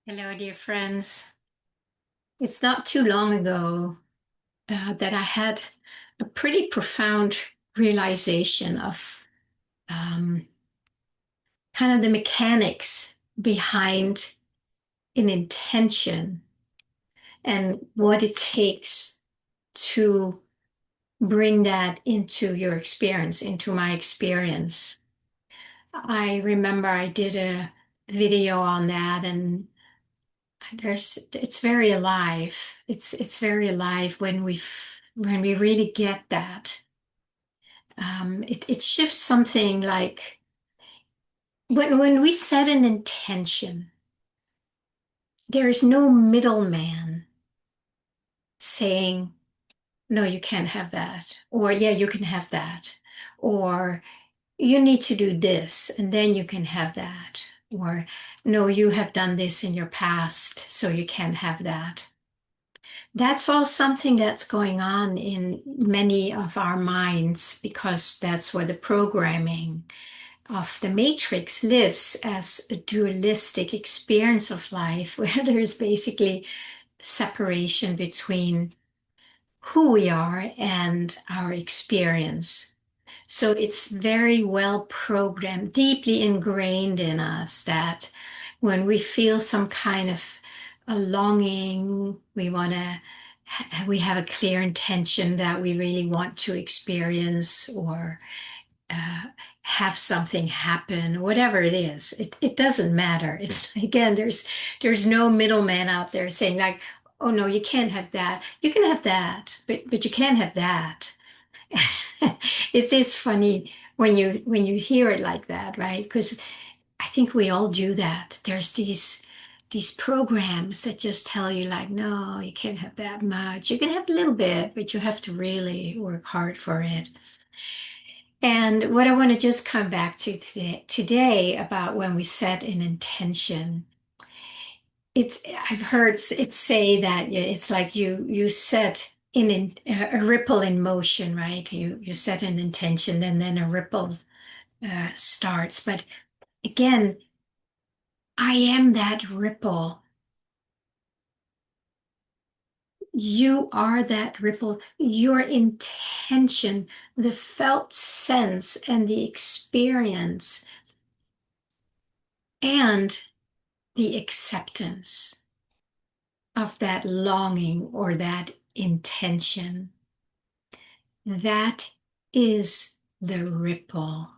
Hello, dear friends. It's not too long ago that I had a pretty profound realization of um, kind of the mechanics behind an intention and what it takes to bring that into your experience, into my experience. I remember I did a video on that, and it's very alive. It's very alive when we really get that. It shifts something like when we set an intention, there is no middleman saying, no, you can't have that, or yeah, you can have that, or you need to do this and then you can have that, or no, you have done this in your past, so you can't have that. That's all something that's going on in many of our minds because that's where the programming of the matrix lives as a dualistic experience of life, where there's basically separation between who we are and our experience. So it's very well programmed, deeply ingrained in us that when we feel some kind of a longing, we have a clear intention that we really want to experience or uh, have something happen, whatever it is, it doesn't matter. It's again, there's no middleman out there saying like, oh no, you can't have that. You can have that, but you can't have that. It's just funny when you hear it like that, right? Because I think we all do that. There's these programs that just tell you like, no, you can't have that much. You can have a little bit, but you have to really work hard for it. And what I want to just come back to today about when we set an intention, it's I've heard it say that it's like you set in a ripple in motion, right? You set an intention, then a ripple starts. But again, I am that ripple. You are that ripple. Your intention, the felt sense, and the experience, and the acceptance of that longing or that intention. That is the ripple.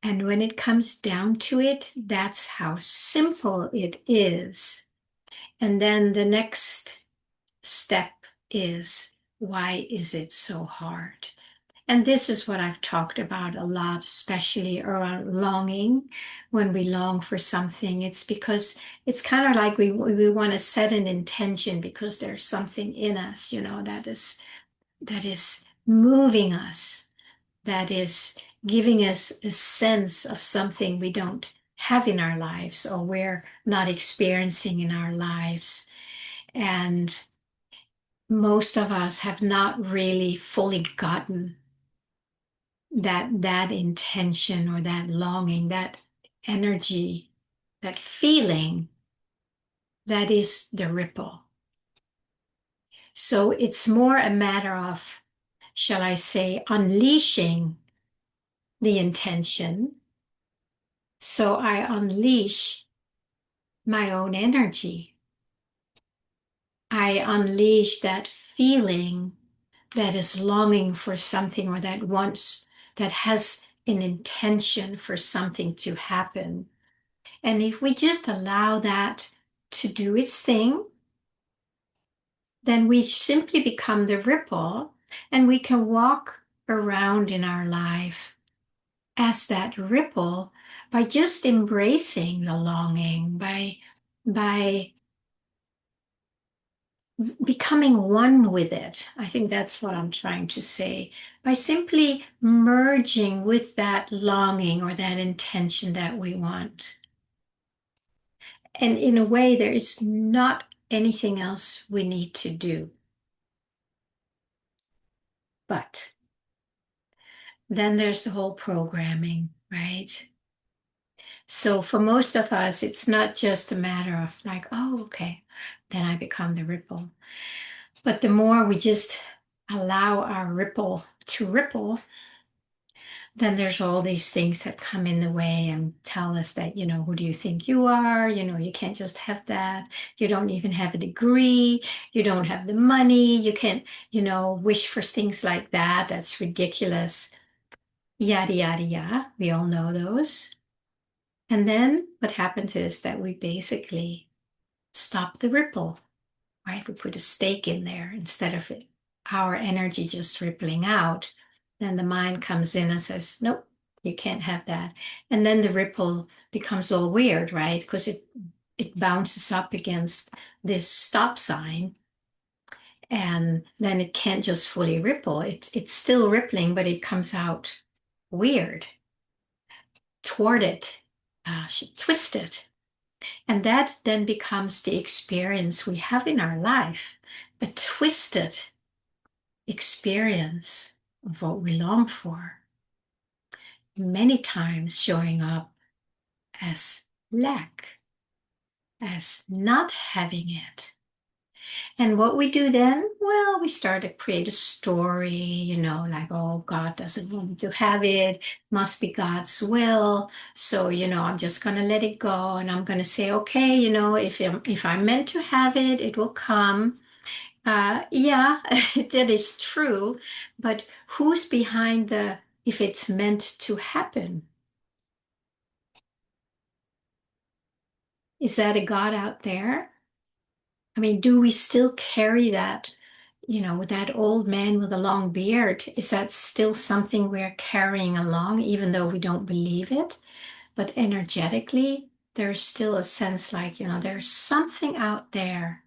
And when it comes down to it, that's how simple it is. And then the next step is, why is it so hard? And this is what I've talked about a lot, especially around longing. When we long for something, it's because it's kind of like we want to set an intention because there's something in us, that is moving us, that is giving us a sense of something we don't have in our lives or we're not experiencing in our lives. And most of us have not really fully gotten that intention or that longing, that energy, that feeling, that is the ripple. So it's more a matter of, shall I say, unleashing the intention. So I unleash my own energy. I unleash that feeling that is longing for something or that has an intention for something to happen. And if we just allow that to do its thing, then we simply become the ripple and we can walk around in our life as that ripple by just embracing the longing, by becoming one with it. I think that's what I'm trying to say. By simply merging with that longing or that intention that we want. And in a way, there is not anything else we need to do. But then there's the whole programming, right? So for most of us, it's not just a matter of like, oh, okay, then I become the ripple. But the more we just allow our ripple to ripple, then there's all these things that come in the way and tell us that, who do you think you are? You can't just have that. You don't even have a degree. You don't have the money. You can't, wish for things like that. That's ridiculous. Yada, yada, yada. We all know those. And then what happens is that we basically stop the ripple, right? We put a stake in there instead of our energy just rippling out. Then the mind comes in and says, nope, you can't have that. And then the ripple becomes all weird, right? Because it bounces up against this stop sign, and then it can't just fully ripple. It's still rippling, but it comes out weird toward it, twisted. And that then becomes the experience we have in our life, a twisted experience of what we long for, many times showing up as lack, as not having it. And what we do then, well, we start to create a story, like, oh, God doesn't want me to have it, must be God's will. So, I'm just going to let it go. And I'm going to say, okay, if I'm meant to have it, it will come. Yeah, that is true. But who's behind the if it's meant to happen? Is that a God out there? I mean, do we still carry that, with that old man with a long beard? Is that still something we're carrying along, even though we don't believe it? But energetically, there's still a sense like, there's something out there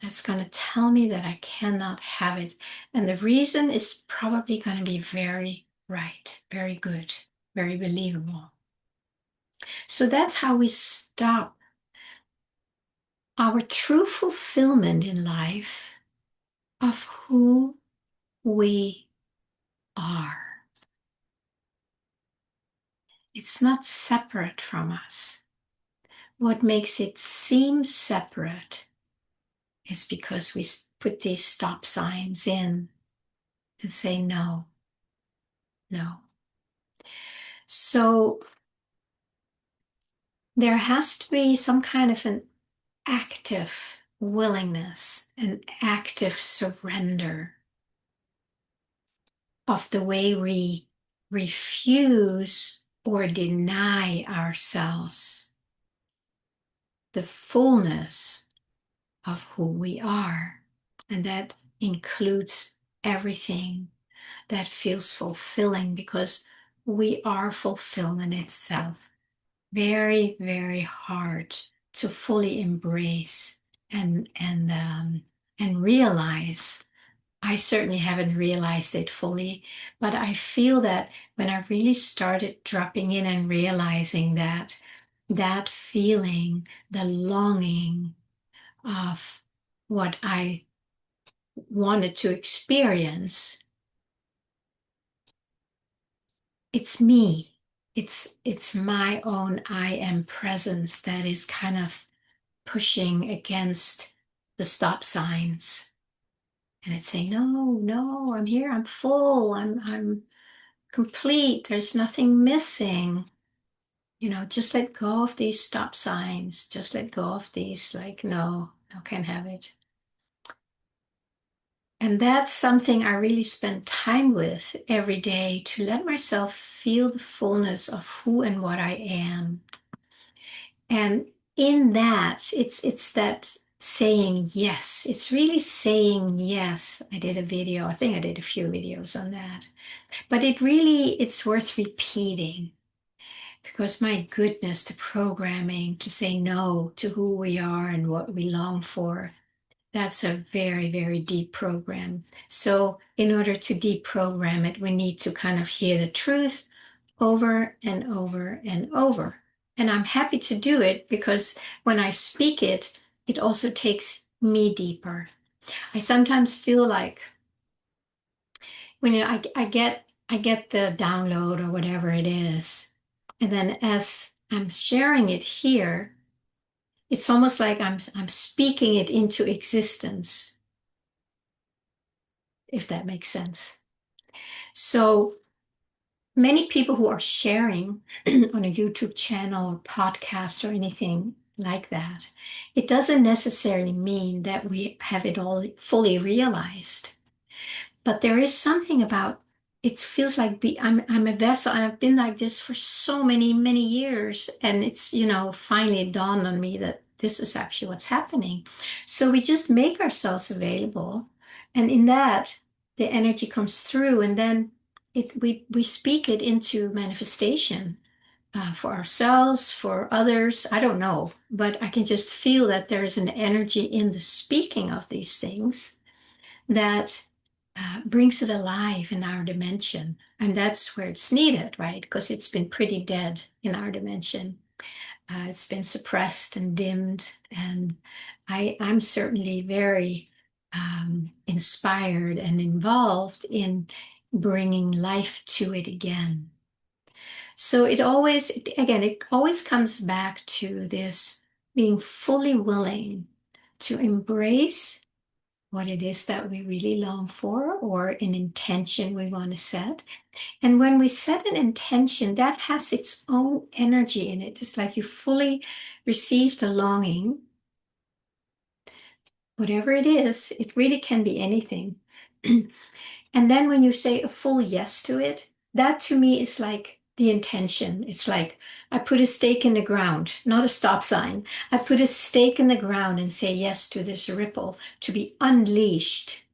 that's going to tell me that I cannot have it. And the reason is probably going to be very right, very good, very believable. So that's how we stop our true fulfillment in life of who we are. It's not separate from us. What makes it seem separate is because we put these stop signs in and say no, no. So there has to be some kind of an active willingness, an active surrender of the way we refuse or deny ourselves the fullness of who we are. And that includes everything that feels fulfilling, because we are fulfillment itself. Very, very hard to fully embrace and realize. I certainly haven't realized it fully, but I feel that when I really started dropping in and realizing that feeling, the longing of what I wanted to experience, it's me. It's my own I am presence that is kind of pushing against the stop signs. And it's saying, no, no, I'm here, I'm full, I'm complete, there's nothing missing. Just let go of these stop signs. Just let go of these, like, no, no, can't have it. And that's something I really spend time with every day, to let myself feel the fullness of who and what I am. And in that, it's that saying yes. It's really saying yes. I did a video, I think I did a few videos on that. But it's worth repeating, because my goodness, the programming to say no to who we are and what we long for, that's a very, very deep program. So in order to deprogram it, we need to kind of hear the truth over and over and over. And I'm happy to do it, because when I speak it, it also takes me deeper. I sometimes feel like when I get the download or whatever it is, and then as I'm sharing it here, it's almost like I'm speaking it into existence, if that makes sense. So many people who are sharing on a YouTube channel or podcast or anything like that, it doesn't necessarily mean that we have it all fully realized. But there is something about it feels like I'm a vessel and I've been like this for so many years, and it's finally dawned on me that this is actually what's happening. So we just make ourselves available, and in that the energy comes through, and then we speak it into manifestation, for ourselves, for others. I don't know, but I can just feel that there is an energy in the speaking of these things that brings it alive in our dimension. And that's where it's needed, right? Because it's been pretty dead in our dimension. It's been suppressed and dimmed. And I'm certainly very inspired and involved in bringing life to it again. So it always comes back to this being fully willing to embrace what it is that we really long for or an intention we want to set. And when we set an intention, that has its own energy in it. It's like you fully receive the longing, whatever it is, it really can be anything. And then when you say a full yes to it, that to me is like the intention. It's like I put a stake in the ground, not a stop sign. I put a stake in the ground and say yes to this ripple to be unleashed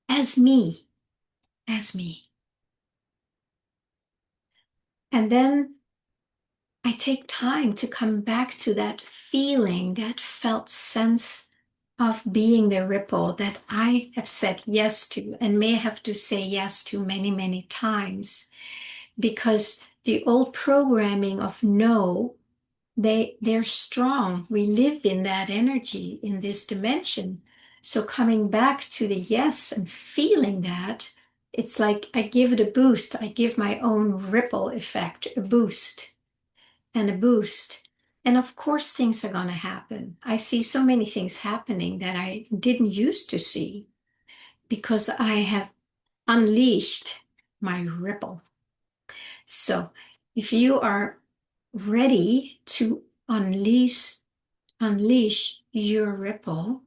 as me, as me. And then I take time to come back to that feeling, that felt sense of being the ripple that I have said yes to and may have to say yes to many times, because the old programming of no, they're strong. We live in that energy in this dimension. So coming back to the yes and feeling that, it's like I give it a boost. I give my own ripple effect a boost and a boost. And of course, things are going to happen. I see so many things happening that I didn't used to see because I have unleashed my ripple. So if you are ready to unleash your ripple,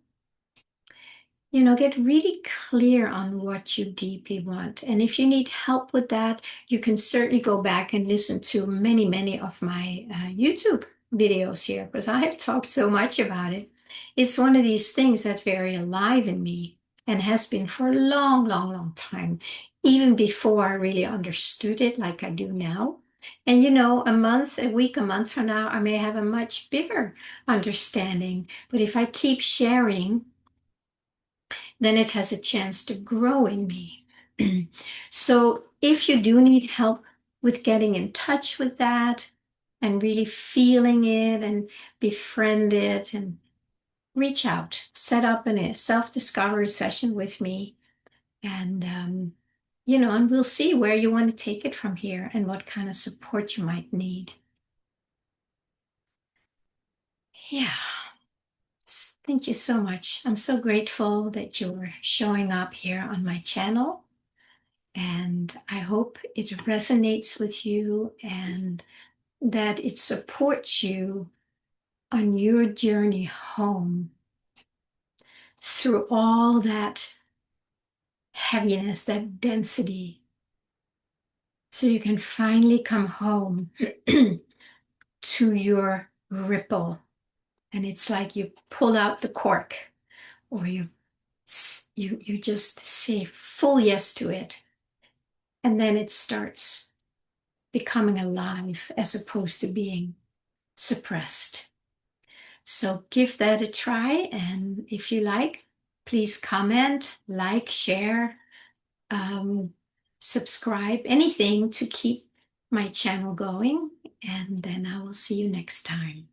get really clear on what you deeply want. And if you need help with that, you can certainly go back and listen to many of my YouTube videos here, because I have talked so much about it. It's one of these things that's very alive in me and has been for a long time, even before I really understood it like I do now. And a month from now, I may have a much bigger understanding. But if I keep sharing, then it has a chance to grow in me. So if you do need help with getting in touch with that and really feeling it and befriend it, and reach out, set up a self-discovery session with me, and and we'll see where you want to take it from here and what kind of support you might need. Yeah. Thank you so much. I'm so grateful that you're showing up here on my channel. And I hope it resonates with you and that it supports you on your journey home through all that heaviness, that density, so you can finally come home to your ripple. And it's like you pull out the cork, or you just say full yes to it. And then it starts becoming alive as opposed to being suppressed. So give that a try. And if you like, please comment, like, share, um, subscribe, anything to keep my channel going. And then I will see you next time.